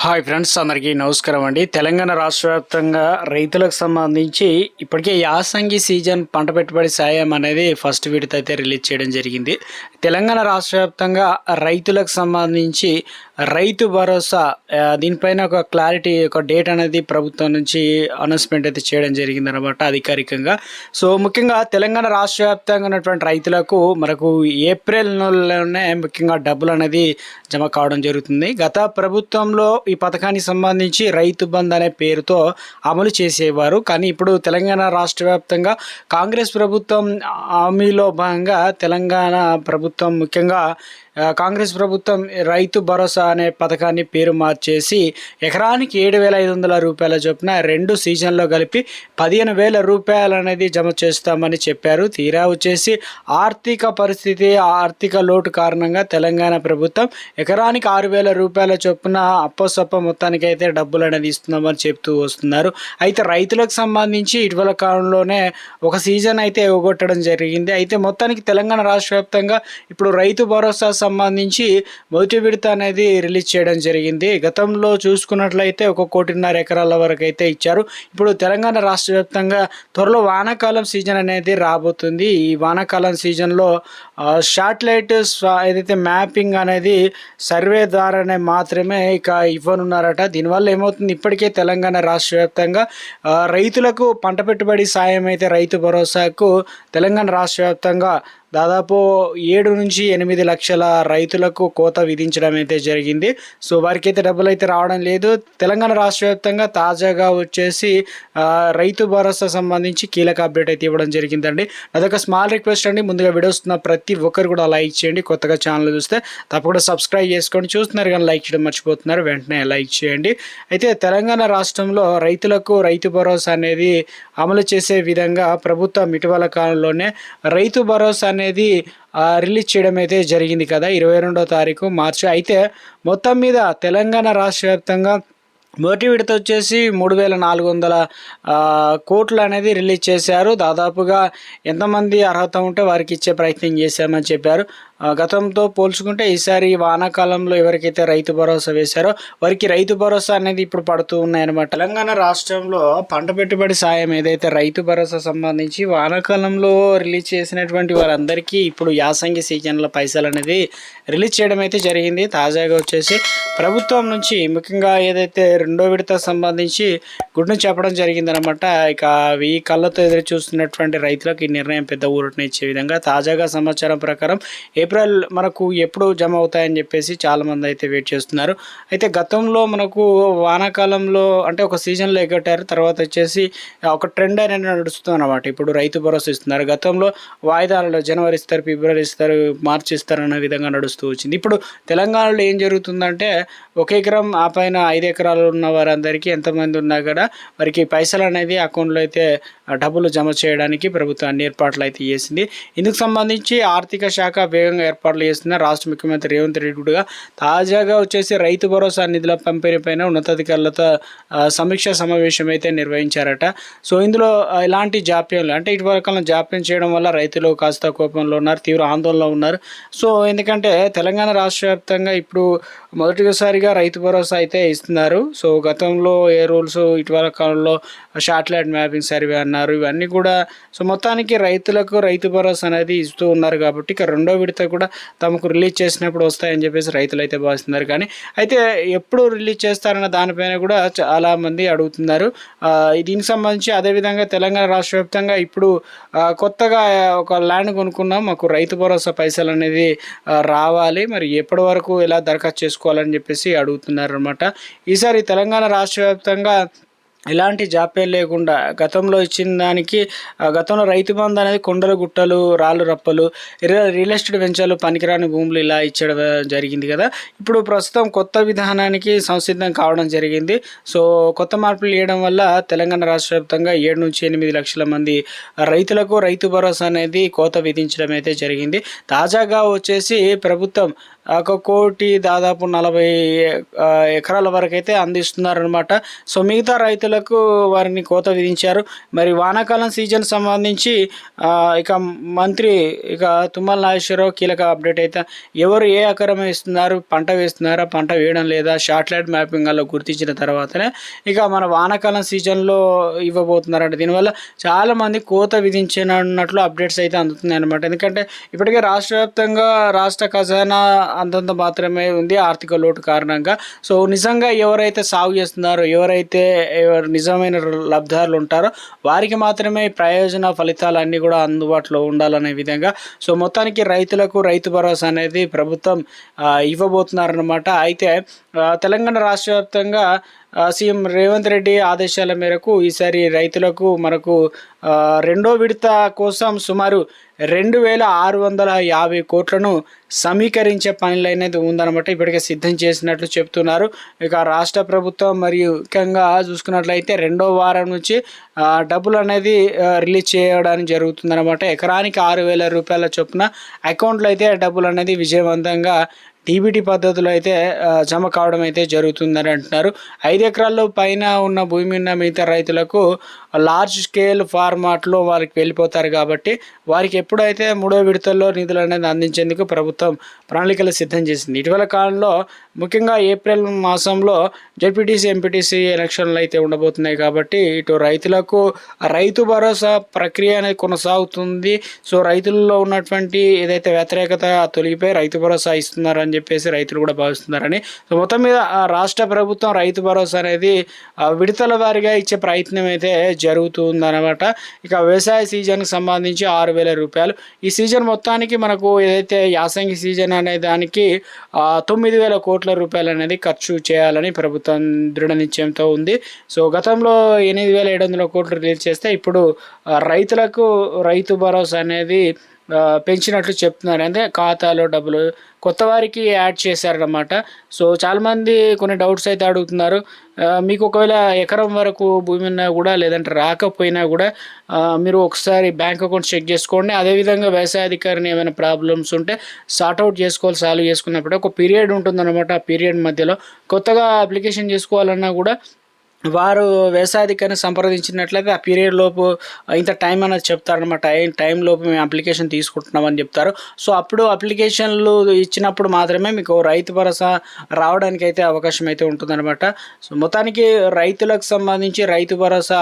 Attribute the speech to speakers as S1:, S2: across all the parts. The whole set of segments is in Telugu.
S1: హాయ్ ఫ్రెండ్స్, అందరికీ నమస్కారం అండి. తెలంగాణ రాష్ట్ర వ్యాప్తంగా రైతులకు సంబంధించి ఇప్పటికే యాసంగి సీజన్ పంట పెట్టుబడి సాయం అనేది ఫస్ట్ విడత అయితే రిలీజ్ చేయడం జరిగింది. తెలంగాణ రాష్ట్ర వ్యాప్తంగా రైతులకు సంబంధించి రైతు భరోసా దీనిపైన ఒక క్లారిటీ, ఒక డేట్ అనేది ప్రభుత్వం నుంచి అనౌన్స్మెంట్ అయితే చేయడం జరిగింది అనమాట అధికారికంగా. సో ముఖ్యంగా తెలంగాణ రాష్ట్ర వ్యాప్తంగా ఉన్నటువంటి రైతులకు మనకు ఏప్రిల్ నెలలోనే ముఖ్యంగా డబ్బులు అనేది జమ కావడం జరుగుతుంది. గత ప్రభుత్వంలో ఈ పథకానికి సంబంధించి రైతు బంధు అనే పేరుతో అమలు చేసేవారు. కానీ ఇప్పుడు తెలంగాణ రాష్ట్ర వ్యాప్తంగా కాంగ్రెస్ ప్రభుత్వం హామీలో భాగంగా తెలంగాణ ప్రభుత్వం ముఖ్యంగా కాంగ్రెస్ ప్రభుత్వం రైతు భరోసా అనే పథకాన్ని పేరు మార్చేసి ఎకరానికి 7,500 రూపాయల చొప్పున 2 సీజన్లో కలిపి 15,000 రూపాయలు అనేది జమ చేస్తామని చెప్పారు. తీరా వచ్చేసి ఆర్థిక పరిస్థితి, ఆర్థిక లోటు కారణంగా తెలంగాణ ప్రభుత్వం ఎకరానికి 6,000 రూపాయల చొప్పున అప్పసప్ప మొత్తానికి అయితే డబ్బులు అనేది ఇస్తున్నామని చెప్తూ వస్తున్నారు. అయితే రైతులకు సంబంధించి ఇటీవల కాలంలోనే ఒక సీజన్ అయితే ఇవ్వగొట్టడం జరిగింది. అయితే మొత్తానికి తెలంగాణ రాష్ట్ర వ్యాప్తంగా ఇప్పుడు రైతు భరోసా సంబంధించి మొదటి విడత అనేది రిలీజ్ చేయడం జరిగింది. గతంలో చూసుకున్నట్లయితే 1,5 ఎకరాల వరకు అయితే ఇచ్చారు. ఇప్పుడు తెలంగాణ రాష్ట్ర వ్యాప్తంగా త్వరలో వానాకాలం సీజన్ అనేది రాబోతుంది. ఈ వానాకాలం సీజన్లో శాటిలైట్ ఏదైతే మ్యాపింగ్ అనేది సర్వే ద్వారానే మాత్రమే ఇక ఇవ్వనున్నారట. దీనివల్ల ఏమవుతుంది, ఇప్పటికే తెలంగాణ రాష్ట్ర వ్యాప్తంగా రైతులకు పంట పెట్టుబడి సాయం అయితే రైతు భరోసాకు తెలంగాణ రాష్ట్ర వ్యాప్తంగా దాదాపు 7 నుంచి 8 లక్షల రైతులకు కోత విధించడం అయితే జరిగింది. సో వారికి అయితే డబ్బులు అయితే రావడం లేదు. తెలంగాణ రాష్ట్ర వ్యాప్తంగా తాజాగా వచ్చేసి రైతు భరోసా సంబంధించి కీలక అప్డేట్ అయితే ఇవ్వడం జరిగిందండి. అదొక స్మాల్ రిక్వెస్ట్ అండి. ముందుగా వీడియోస్ ప్రతి ఒక్కరు కూడా లైక్ చేయండి. కొత్తగా ఛానల్ చూస్తే తప్పకుండా సబ్స్క్రైబ్ చేసుకోండి. చూస్తున్నారు కానీ లైక్ చేయడం మర్చిపోతున్నారు, వెంటనే లైక్ చేయండి. అయితే తెలంగాణ రాష్ట్రంలో రైతులకు రైతు భరోసా అనేది అమలు చేసే విధంగా ప్రభుత్వం ఇటీవల కాలంలోనే రైతు భరోసా అనేది రిలీజ్ చేయడం అయితే జరిగింది కదా, 22వ తారీఖు మార్చి. అయితే మొత్తం మీద తెలంగాణ రాష్ట్ర వ్యాప్తంగా మొదటి విడత వచ్చేసి 3,400 కోట్లు అనేది రిలీజ్ చేశారు. దాదాపుగా ఎంతమంది అర్హత ఉంటే వారికి ఇచ్చే ప్రయత్నం చేశామని చెప్పారు. గతంతో పోల్చుకుంటే ఈసారి వానాకాలంలో ఎవరికైతే రైతు భరోసా వేశారో వారికి రైతు భరోసా అనేది ఇప్పుడు పడుతూ ఉన్నాయన్నమాట. తెలంగాణ రాష్ట్రంలో పంట పెట్టుబడి సాయం ఏదైతే రైతు భరోసా సంబంధించి వానాకాలంలో రిలీజ్ చేసినటువంటి వారందరికీ ఇప్పుడు యాసంగి సీజన్ల పైసలు అనేది రిలీజ్ చేయడం అయితే జరిగింది. తాజాగా వచ్చేసి ప్రభుత్వం నుంచి ముఖ్యంగా ఏదైతే 2వ విడత సంబంధించి గుడ్ను చెప్పడం జరిగిందనమాట. ఇక ఈ కళ్ళతో ఎదురు చూస్తున్నటువంటి రైతులకు ఈ నిర్ణయం పెద్ద ఊరటనిచ్చే విధంగా తాజాగా సమాచారం ప్రకారం ఏప్రిల్ మనకు ఎప్పుడు జమ అవుతాయని చెప్పేసి చాలామంది అయితే వెయిట్ చేస్తున్నారు. అయితే గతంలో మనకు వానాకాలంలో అంటే ఒక సీజన్లో ఎగ్గొట్టారు, తర్వాత వచ్చేసి ఒక ట్రెండ్ అనేది నడుస్తుంది అనమాట. ఇప్పుడు రైతు భరోసా ఇస్తున్నారు. గతంలో వాయిదాలలో జనవరి ఇస్తారు, ఫిబ్రవరి ఇస్తారు, మార్చి ఇస్తారు అన్న విధంగా నడుస్తూ వచ్చింది. ఇప్పుడు తెలంగాణలో ఏం జరుగుతుందంటే 1 ఎకరం ఆ పైన 5 ఎకరాలు ఉన్న వారందరికీ ఎంతమంది ఉన్నా కూడా వారికి పైసలు అనేది అకౌంట్లో అయితే డబ్బులు జమ చేయడానికి ప్రభుత్వం అన్ని ఏర్పాట్లు అయితే చేసింది. ఇందుకు సంబంధించి ఆర్థిక శాఖ వేగంగా ఏర్పాట్లు చేస్తున్న రాష్ట్ర ముఖ్యమంత్రి రేవంత్ రెడ్డి కూడా తాజాగా వచ్చేసి రైతు భరోసా నిధుల పంపిణీ పైన ఉన్నతాధికారులతో సమీక్ష సమావేశం అయితే నిర్వహించారట. సో ఇందులో ఎలాంటి జాప్యం అంటే ఇటీవల జాప్యం చేయడం వల్ల రైతులు కాస్త కోపంలో ఉన్నారు, తీవ్ర ఆందోళనలో ఉన్నారు. సో ఎందుకంటే తెలంగాణ రాష్ట్ర వ్యాప్తంగా ఇప్పుడు మొదటిసారిగా రైతు భరోసా అయితే ఇస్తున్నారు. సో గతంలో ఏ రూల్స్, ఇటీవల కాలంలో శాటిలైట్ మ్యాపింగ్ సర్వే అన్నారు, ఇవన్నీ కూడా సో మొత్తానికి రైతులకు రైతు భరోసా అనేది ఇస్తూ ఉన్నారు. కాబట్టి ఇక 2వ విడత కూడా తమకు రిలీజ్ చేసినప్పుడు వస్తాయని చెప్పేసి రైతులు అయితే భావిస్తున్నారు. కానీ అయితే ఎప్పుడు రిలీజ్ చేస్తారన్న దానిపైన కూడా చాలామంది అడుగుతున్నారు. దీనికి సంబంధించి అదేవిధంగా తెలంగాణ రాష్ట్ర వ్యాప్తంగా ఇప్పుడు కొత్తగా ఒక ల్యాండ్ కొనుక్కున్నాం, మాకు రైతు భరోసా పైసలు అనేది రావాలి, మరి ఎప్పటి వరకు ఎలా దరఖాస్తు చేసుకోవాలని చెప్పేసి అడుగుతున్నారు అనమాట. ఈసారి తెలంగాణ రాష్ట్ర వ్యాప్తంగా ఎలాంటి జాప్యం లేకుండా గతంలో ఇచ్చిన దానికి గతంలో రైతు బంధు అనేది కొండలు, గుట్టలు, రాళ్ళు, రప్పలు, రియల్ ఎస్టేట్ వెంచర్లు, పనికిరాని భూములు ఇలా ఇచ్చడం జరిగింది కదా. ఇప్పుడు ప్రస్తుతం కొత్త విధానానికి సంసిద్ధం కావడం జరిగింది. సో కొత్త మార్పులు చేయడం వల్ల తెలంగాణ రాష్ట్ర వ్యాప్తంగా 7 నుంచి 8 లక్షల మంది రైతులకు రైతు భరోసా అనేది కోత విధించడం అయితే జరిగింది. తాజాగా వచ్చేసి ప్రభుత్వం కోటి దాదాపు 40 ఎకరాల వరకు అయితే అందిస్తున్నారనమాట. సో మిగతా రైతులకు వారిని కోత విధించారు. మరి వానాకాలం సీజన్ సంబంధించి ఇక మంత్రి తుమ్మల నాగేశ్వరరావు కీలక అప్డేట్ అయితే ఎవరు ఏ ఎకరం వేస్తున్నారు, పంట వేస్తున్నారా, పంట వేయడం లేదా, శాటిలైట్ మ్యాపింగ్ అలా గుర్తించిన తర్వాతనే ఇక మన వానాకాలం సీజన్లో ఇవ్వబోతున్నారంట. దీనివల్ల చాలామంది కోత విధించినట్లు అప్డేట్స్ అయితే అందుతున్నాయి అనమాట. ఎందుకంటే ఇప్పటికే రాష్ట్ర వ్యాప్తంగా రాష్ట్ర ఖజానా అంతంత మాత్రమే ఉంది ఆర్థిక లోటు కారణంగా. సో నిజంగా ఎవరైతే సాగు చేస్తున్నారో, ఎవరైతే నిజమైన లబ్ధారులు ఉంటారో వారికి మాత్రమే ప్రయోజన ఫలితాలు అన్నీ కూడా అందుబాటులో ఉండాలనే విధంగా సో మొత్తానికి రైతులకు రైతు భరోసా అనేది ప్రభుత్వం ఇవ్వబోతున్నారనమాట. అయితే తెలంగాణ రాష్ట్ర వ్యాప్తంగా సీఎం రేవంత్ రెడ్డి ఆదేశాల మేరకు ఈసారి రైతులకు మనకు రెండో విడత కోసం సుమారు 2650 కోట్లను సమీకరించే పనులు అనేది ఉందన్నమాట. ఇప్పటికే సిద్ధం చేసినట్లు చెప్తున్నారు. ఇక రాష్ట్ర ప్రభుత్వం మరియు ముఖ్యంగా చూసుకున్నట్లయితే రెండో వారం నుంచి డబ్బులు అనేది రిలీజ్ చేయడానికి జరుగుతుందన్నమాట. ఎకరానికి 6000 రూపాయల చొప్పున అకౌంట్లో అయితే డబ్బులు అనేది విజయవంతంగా డీబీటీ పద్ధతిలో అయితే జమ కావడం అయితే జరుగుతుందని అంటున్నారు. 5 ఎకరాల్లో పైన ఉన్న భూమి ఉన్న మిగతా రైతులకు లార్జ్ స్కేల్ ఫార్మాట్లో వారికి వెళ్ళిపోతారు కాబట్టి వారికి ఎప్పుడైతే మూడో విడతల్లో నిధులు అనేది అందించేందుకు ప్రభుత్వం ప్రణాళికలు సిద్ధం చేసింది. ఇటీవల కాలంలో ముఖ్యంగా ఏప్రిల్ మాసంలో జెడ్పీటీసీ ఎంపీటీసీ ఎలక్షన్లు అయితే ఉండబోతున్నాయి కాబట్టి ఇటు రైతులకు రైతు భరోసా ప్రక్రియ అనేది కొనసాగుతుంది. సో రైతుల్లో ఉన్నటువంటి ఏదైతే వ్యతిరేకత తొలగిపోయి రైతు భరోసా ఇస్తున్నారని చెప్పేసి రైతులు కూడా భావిస్తున్నారని. సో మొత్తం మీద రాష్ట్ర ప్రభుత్వం రైతు భరోసా అనేది విడతల వారీగా ఇచ్చే ప్రయత్నం అయితే జరుగుతుందన్నమాట. ఇక వ్యవసాయ సీజన్కి సంబంధించి 6000 రూపాయలు. ఈ సీజన్ మొత్తానికి మనకు ఏదైతే యాసంగి సీజన్ అనే దానికి 9000 కోట్ల రూపాయలు అనేది ఖర్చు చేయాలని ప్రభుత్వం దృఢ నిశ్చయంతో ఉంది. సో గతంలో 8700 కోట్లు రిలీజ్ చేస్తే ఇప్పుడు రైతులకు రైతు భరోసా అనేది పెంచినట్లు చెప్తున్నారు. అంటే ఖాతాలో డబ్బులు కొత్త వారికి యాడ్ చేశారన్నమాట. సో చాలామంది కొన్ని డౌట్స్ అయితే అడుగుతున్నారు. మీకు ఒకవేళ ఎకరం వరకు భూమి ఉన్నా కూడా లేదంటే రాకపోయినా కూడా మీరు ఒకసారి బ్యాంక్ అకౌంట్ చెక్ చేసుకోండి. అదేవిధంగా వ్యవసాయ అధికారిని ఏమైనా ప్రాబ్లమ్స్ ఉంటే సాల్వ్ చేసుకున్నప్పుడు ఒక పీరియడ్ ఉంటుందన్నమాట. ఆ పీరియడ్ మధ్యలో కొత్తగా అప్లికేషన్ చేసుకోవాలన్నా కూడా వారు వ్యవసాయాధికారిని సంప్రదించినట్లయితే ఆ పీరియడ్ లోపు ఇంత టైం అనేది చెప్తారనమాట. టైం లోపు మేము అప్లికేషన్ తీసుకుంటున్నామని చెప్తారు. సో అప్పుడు అప్లికేషన్లు ఇచ్చినప్పుడు మాత్రమే మీకు రైతు భరోసా రావడానికి అయితే అవకాశం అయితే ఉంటుందన్నమాట. సో మొత్తానికి రైతులకు సంబంధించి రైతు భరోసా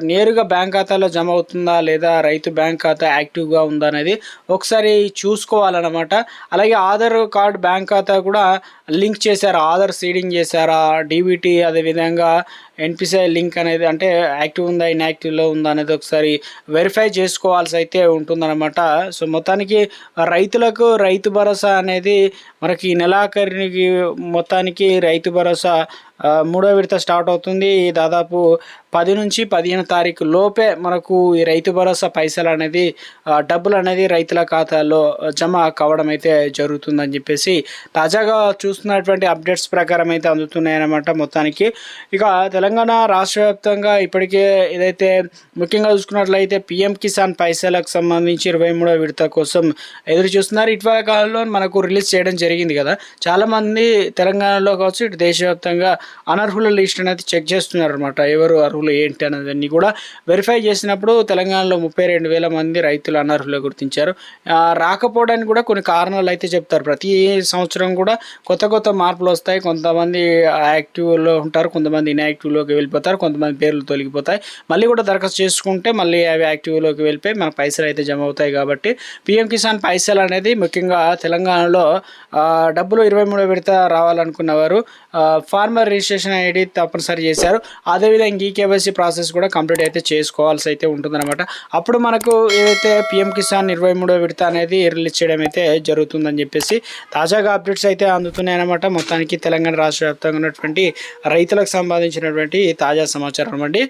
S1: నేరుగా బ్యాంక్ ఖాతాలో జమ అవుతుందా లేదా, రైతు బ్యాంక్ ఖాతా యాక్టివ్గా ఉందా అనేది ఒకసారి చూసుకోవాలన్నమాట. అలాగే ఆధార్ కార్డ్ బ్యాంక్ ఖాతా కూడా లింక్ చేశారా, ఆధార్ సీడింగ్ చేశారా, డీబీటీ అదేవిధంగా ఎన్పిసిఐ లింక్ అనేది అంటే యాక్టివ్ ఉందా ఇన్యాక్టివ్లో ఉందా అనేది ఒకసారి వెరిఫై చేసుకోవాల్సి అయితే ఉంటుందన్నమాట. సో మొత్తానికి రైతులకు రైతు భరోసా అనేది మనకి నెలాఖరికి మొత్తానికి రైతు భరోసా మూడో విడత స్టార్ట్ అవుతుంది. దాదాపు 10 నుంచి 15 తారీఖు లోపే మనకు ఈ రైతు భరోసా పైసలు అనేది డబ్బులు అనేది రైతుల ఖాతాలో జమ కావడం అయితే జరుగుతుందని చెప్పేసి తాజాగా చూస్తున్నటువంటి అప్డేట్స్ ప్రకారం అయితే అందుతున్నాయన్నమాట. మొత్తానికి ఇక తెలంగాణ రాష్ట్ర వ్యాప్తంగా ఇప్పటికే ఏదైతే ముఖ్యంగా చూసుకున్నట్లయితే పిఎం కిసాన్ పైసలకు సంబంధించి 23వ విడత కోసం ఎదురు చూస్తున్నారు. ఇటీవల కాలంలో మనకు రిలీజ్ చేయడం జరిగింది కదా. చాలామంది తెలంగాణలో కావచ్చు ఇటు దేశవ్యాప్తంగా అనర్హుల లిస్ట్ అనేది చెక్ చేస్తున్నారు అనమాట. ఎవరు అర్హులు ఏంటి అనేదాన్ని కూడా వెరిఫై చేసినప్పుడు తెలంగాణలో 32,000 మంది రైతులు అనర్హులు గుర్తించారు. రాకపోవడానికి కూడా కొన్ని కారణాలు అయితే చెప్తారు. ప్రతి సంవత్సరం కూడా కొత్త మార్పులు వస్తాయి. కొంతమంది యాక్టివ్లో ఉంటారు, కొంతమంది ఇన్యాక్టివ్లోకి వెళ్ళిపోతారు, కొంతమంది పేర్లు తొలగిపోతాయి. మళ్ళీ కూడా దరఖాస్తు చేసుకుంటే మళ్ళీ అవి యాక్టివ్లోకి వెళ్ళిపోయి మన పైసలు అయితే జమ అవుతాయి. కాబట్టి పిఎం కిసాన్ పైసలు అనేది ముఖ్యంగా తెలంగాణలో డబ్బులు 23వ విడత రావాలనుకున్నవారు ఫార్మర్ రిజిస్ట్రేషన్ ఐడి తప్పనిసరి చేశారు. అదేవిధంగా ఈకేవైసీ ప్రాసెస్ కూడా కంప్లీట్ అయితే చేసుకోవాల్సి అయితే ఉంటుందన్నమాట. అప్పుడు మనకు ఏదైతే పిఎం కిసాన్ 23వ విడత అనేది రిలీజ్ చేయడం అయితే జరుగుతుందని చెప్పేసి తాజాగా అప్డేట్స్ అయితే అందుతున్నాయన్నమాట. మొత్తానికి తెలంగాణ రాష్ట్ర వ్యాప్తంగా ఉన్నటువంటి రైతులకు సంబంధించినటువంటి తాజా సమాచారం అండి.